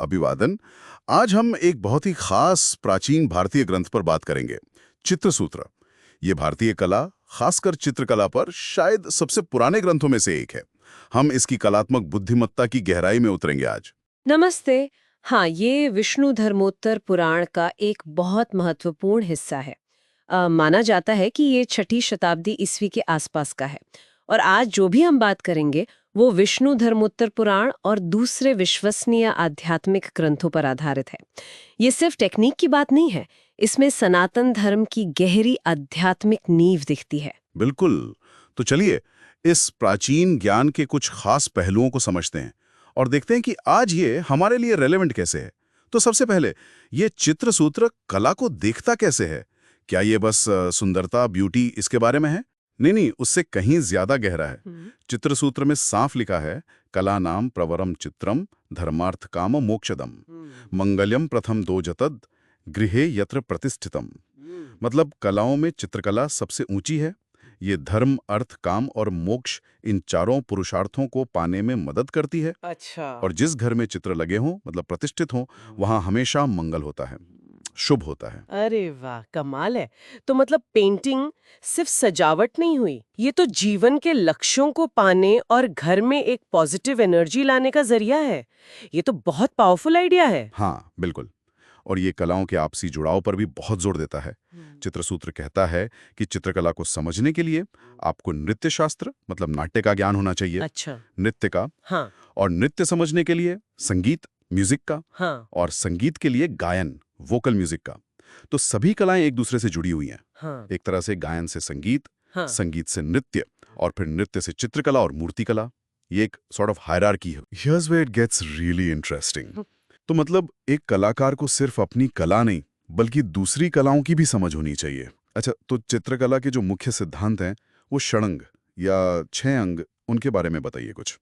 अभिवादन। आज हम एक बहुत ही खास प्राचीन भारतीय ग्रंथ पर बात करेंगे, चित्रसूत्र। ये भारतीय कला, खासकर चित्रकला पर शायद सबसे पुराने ग्रंथों में से एक है। हम इसकी कलात्मक बुद्धिमत्ता की गहराई में उतरेंगे आज। नमस्ते। हाँ, ये विष्णु धर्मोत्तर पुराण का एक बहुत महत्वपूर्ण हिस्सा है। माना जाता है कि ये 6ठी शताब्दी ईस्वी के आसपास का है। और आज जो भी हम बात करेंगे वो विष्णु धर्मोत्तर पुराण और दूसरे विश्वसनीय आध्यात्मिक ग्रंथों पर आधारित है। ये सिर्फ टेक्निक की बात नहीं है, इसमें सनातन धर्म की गहरी आध्यात्मिक नींव दिखती है। बिल्कुल। तो चलिए इस प्राचीन ज्ञान के कुछ खास पहलुओं को समझते हैं और देखते हैं कि आज ये हमारे लिए रेलेवेंट कैसे है। तो सबसे पहले, ये चित्रसूत्र कला को देखता कैसे है? क्या ये बस सुंदरता, ब्यूटी इसके बारे में है? नहीं, उससे कहीं ज्यादा गहरा है। चित्रसूत्र में साफ लिखा है, कला नाम प्रवरम चित्रम धर्मार्थ काम मोक्षदम मंगलम प्रथम दो जतद गृहे यत्र प्रतिष्ठितम। मतलब कलाओं में चित्रकला सबसे ऊंची है। ये धर्म, अर्थ, काम और मोक्ष, इन चारों पुरुषार्थों को पाने में मदद करती है। अच्छा। और जिस घर में चित्र लगे हों, मतलब प्रतिष्ठित हों, वहां हमेशा मंगल होता है, शुभ होता है। अरे वाह, कमाल है। तो मतलब पेंटिंग सिर्फ सजावट नहीं हुई, ये तो जीवन के लक्ष्यों को पाने और घर में एक पॉजिटिव एनर्जी लाने का जरिया है। ये तो बहुत पावरफुल आइडिया है। हाँ, बिल्कुल। और ये कलाओं के आपसी जुड़ाव पर भी बहुत जोर देता है। चित्रसूत्र कहता है कि चित्रकला को समझने के लिए आपको नृत्य शास्त्र, मतलब नाट्य का ज्ञान होना चाहिए। अच्छा। नृत्य का। हाँ। और नृत्य समझने के लिए संगीत, म्यूजिक का। हाँ। और संगीत के लिए गायन, वोकल म्यूजिक का। तो सभी कलाएं एक दूसरे से जुड़ी हुई हैं। हाँ। एक तरह से गायन से संगीत, हाँ। संगीत से नृत्य, और फिर नृत्य से चित्रकला और मूर्तिकला। ये एक सॉर्ट ऑफ हायरार्की है। Here's where it gets really interesting. तो मतलब एक कलाकार को सिर्फ अपनी कला नहीं, बल्कि दूसरी कलाओं की भी समझ होनी चाहिए। अच्छा, तो चित्रकला के जो मुख्य सिद्धांत हैं, वो षडंग या 6 अंग, उनके बारे में बताइए कुछ।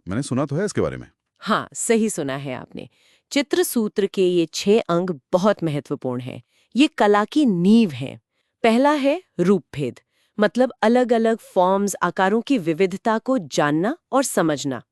मैंने सुना तो है इसके बारे में। हाँ, सही सुना है आपने। चित्रसूत्र के ये 6 अंग बहुत महत्वपूर्ण हैं। ये कला की नींव है। पहला है रूपभेद, मतलब अलग अलग फॉर्म्स, आकारों की विविधता को जानना और समझना।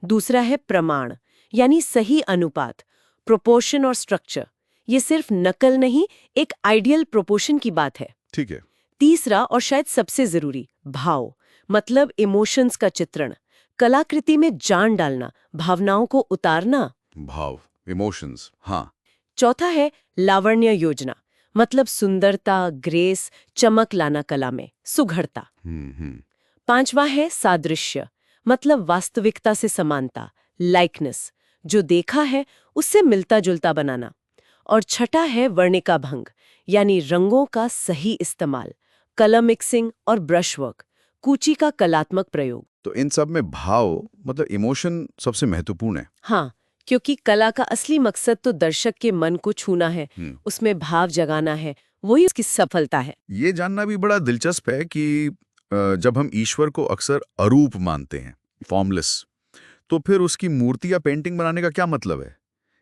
दूसरा है प्रमाण, यानी सही अनुपात, प्रोपोर्शन और स्ट्रक्चर। ये सिर्फ नकल नहीं, एक आइडियल प्रोपोर्शन की बात है। ठीक है। तीसरा और शायद सबसे जरूरी, भाव, मतलब इमोशंस का चित्रण, कलाकृति में जान डालना, भावनाओं को उतारना। भाव, इमोशंस, हाँ। चौथा है लावण्य योजना, मतलब सुंदरता, ग्रेस, चमक लाना कला में, सुघड़ता। पांचवा है सादृश्य, मतलब वास्तविकता से समानता, लाइकनेस, जो देखा है उससे मिलता जुलता बनाना। और छठा है वर्णिका भंग, यानी रंगों का सही इस्तेमाल, कलर मिक्सिंग और ब्रश वर्क, कूची का कलात्मक प्रयोग। तो इन सब में भाव, मतलब इमोशन, सबसे महत्वपूर्ण है। हाँ, क्योंकि कला का असली मकसद तो दर्शक के मन को छूना है, उसमें भाव जगाना है, वही उसकी सफलता है। ये जानना भी बड़ा दिलचस्प है कि जब हम ईश्वर को अक्सर अरूप मानते हैं, फॉर्मलेस, तो फिर उसकी मूर्ति या पेंटिंग बनाने का क्या मतलब है?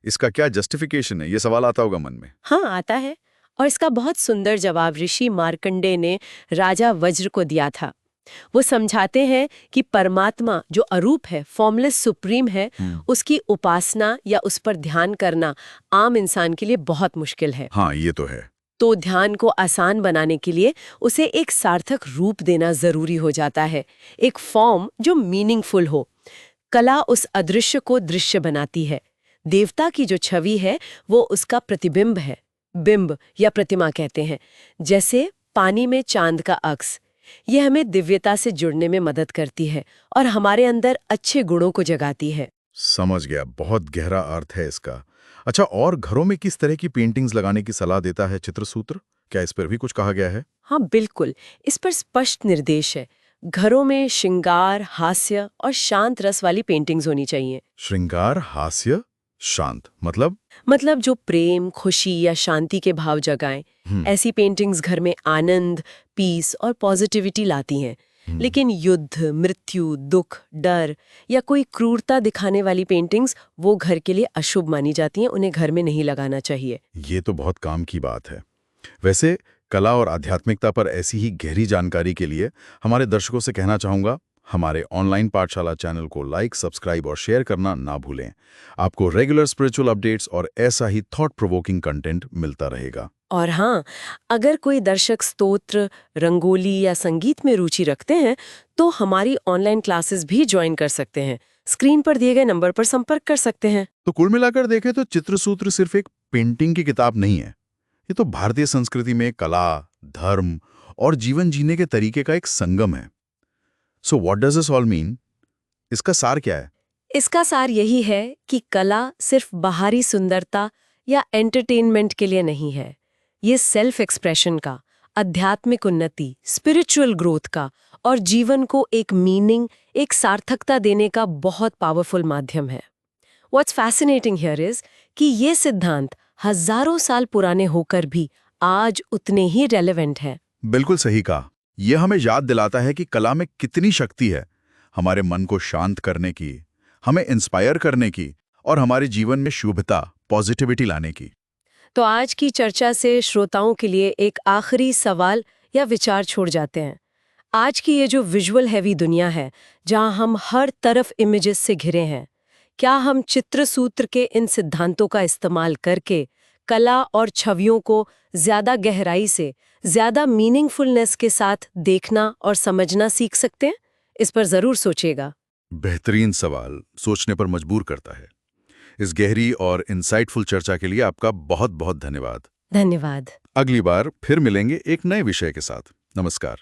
इसका क्या जस्टिफिकेशन है? ये सवाल आता होगा मन में। हाँ, आता है। और इसका बहुत सुंदर जवाब ऋषि मार्कंडेय ने राजा वज्र को दिया था। वो समझाते हैं कि परमात्मा जो अरूप है, फॉर्मलेस सुप्रीम है, उसकी उपासना या उस पर ध्यान करना आम इंसान के लिए बहुत मुश्किल है। हाँ, ये तो है। तो ध्यान को आसान बनाने के लिए उसे एक सार्थक रूप देना जरूरी हो जाता है, एक फॉर्म जो मीनिंगफुल हो। कला उस अदृश्य को दृश्य बनाती है। देवता की जो छवि है वो उसका प्रतिबिंब है, बिंब या प्रतिमा कहते हैं, जैसे पानी में चांद का अक्स। ये हमें दिव्यता से जुड़ने में मदद करती है और हमारे अंदर अच्छे गुणों को जगाती है। समझ गया, बहुत गहरा अर्थ है इसका। अच्छा, और घरों में किस तरह की पेंटिंग्स लगाने की सलाह देता है चित्रसूत्र? क्या इस पर भी कुछ कहा गया है? हाँ बिल्कुल, इस पर स्पष्ट निर्देश है। घरों में श्रृंगार, हास्य और शांत रस वाली पेंटिंग्स होनी चाहिए। श्रृंगार, हास्य, शांत, मतलब जो प्रेम, खुशी या शांति के भाव जगाएं। ऐसी पेंटिंग्स घर में आनंद, पीस और पॉजिटिविटी लाती हैं। लेकिन युद्ध, मृत्यु, दुख, डर या कोई क्रूरता दिखाने वाली पेंटिंग्स वो घर के लिए अशुभ मानी जाती हैं, उन्हें घर में नहीं लगाना चाहिए। ये तो बहुत काम की बात है। वैसे कला और आध्यात्मिकता पर ऐसी ही गहरी जानकारी के लिए हमारे दर्शकों से कहना चाहूंगा, हमारे ऑनलाइन पाठशाला चैनल को लाइक, सब्सक्राइब और शेयर करना ना भूलें। आपको रेगुलर स्पिरिचुअल अपडेट्स और ऐसा ही थॉट प्रोवोकिंग कंटेंट मिलता रहेगा। और हाँ, अगर कोई दर्शक स्तोत्र, रंगोली या संगीत में रुचि रखते हैं तो हमारी ऑनलाइन क्लासेस भी ज्वाइन कर सकते हैं। स्क्रीन पर दिए गए नंबर पर संपर्क कर सकते हैं। तो कुल मिलाकर देखें तो चित्रसूत्र सिर्फ एक पेंटिंग की किताब नहीं है। ये तो भारतीय संस्कृति में कला, धर्म और जीवन जीने के तरीके का एक संगम है। So what does this all mean? इसका सार क्या है? इसका सार यही है कि कला सिर्फ बाहरी सुंदरता या एंटरटेनमेंट के लिए नहीं है। ये सेल्फ एक्सप्रेशन का, आध्यात्मिक उन्नति, स्पिरिचुअल ग्रोथ का और जीवन को एक मीनिंग, एक सार्थकता देने का बहुत पावरफुल माध्यम है। व्हाट्स फैसिनेटिंग हियर इज कि ये सिद्धांत हजारों साल पुराने होकर भी आज उतने ही रेलेवेंट हैं। बिल्कुल सही कहा। यह हमें याद दिलाता है कि कला में कितनी शक्ति है, हमारे मन को शांत करने की, हमें इंस्पायर करने की और हमारे जीवन में शुभता, पॉजिटिविटी लाने की। तो आज की चर्चा से श्रोताओं के लिए एक आखिरी सवाल या विचार छोड़ जाते हैं। आज की ये जो विजुअल हैवी दुनिया है, जहां हम हर तरफ इमेजेस से घिरे हैं, क्या हम चित्रसूत्र के इन सिद्धांतों का इस्तेमाल करके कला और छवियों को ज्यादा गहराई से, ज्यादा मीनिंगफुलनेस के साथ देखना और समझना सीख सकते हैं? इस पर जरूर सोचिएगा। बेहतरीन सवाल, सोचने पर मजबूर करता है। इस गहरी और इंसाइटफुल चर्चा के लिए आपका बहुत बहुत धन्यवाद। धन्यवाद। अगली बार फिर मिलेंगे एक नए विषय के साथ। नमस्कार।